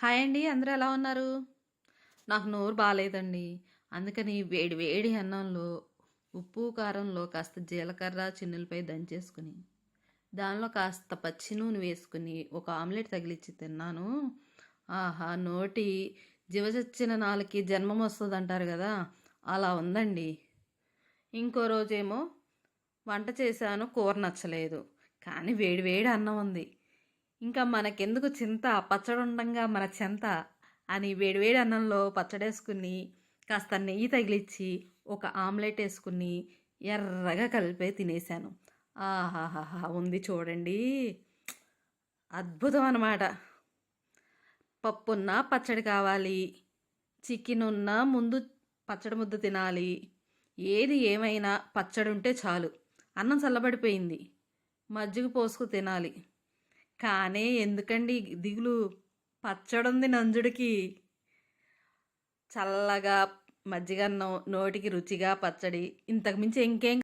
Hi అండి, అందరూ ఎలా ఉన్నారు? నాకు నోరు బాగాలేదండి. అందుకని వేడి వేడి అన్నంలో ఉప్పు కారంలో కాస్త జీలకర్ర చిన్నులపై దంచేసుకుని దానిలో కాస్త పచ్చి నూనె వేసుకుని ఒక ఆమ్లెట్ తగిలిచ్చి తిన్నాను. ఆహా, నోటి జివచచ్చిన నాలుకి జన్మం వస్తుంది అంటారు కదా, అలా ఉందండి. ఇంకో రోజేమో వంట చేశాను, కూర నచ్చలేదు, కానీ వేడి వేడి అన్నం ఉంది. ఇంకా మనకెందుకు చింత, పచ్చడి ఉండంగా మన చింత అని వేడివేడి అన్నంలో పచ్చడేసుకుని కాస్త నెయ్యి తగిలిచ్చి ఒక ఆమ్లెట్ వేసుకుని ఎర్రగా కలిపే తినేశాను. ఆహాహాహా ఉంది చూడండి, అద్భుతం అన్నమాట. పప్పున్నా పచ్చడి కావాలి, చికెన్ ఉన్నా ముందు పచ్చడి ముద్ద తినాలి. ఏది ఏమైనా పచ్చడి ఉంటే చాలు. అన్నం చల్లబడిపోయింది, మజ్జిగ పోసుకు తినాలి. కానీ ఎందుకండి దిగులు, పచ్చడుంది నంజుడికి. చల్లగా మజ్జిగన్నం, నోటికి రుచిగా పచ్చడి, ఇంతకు మించి ఇంకేం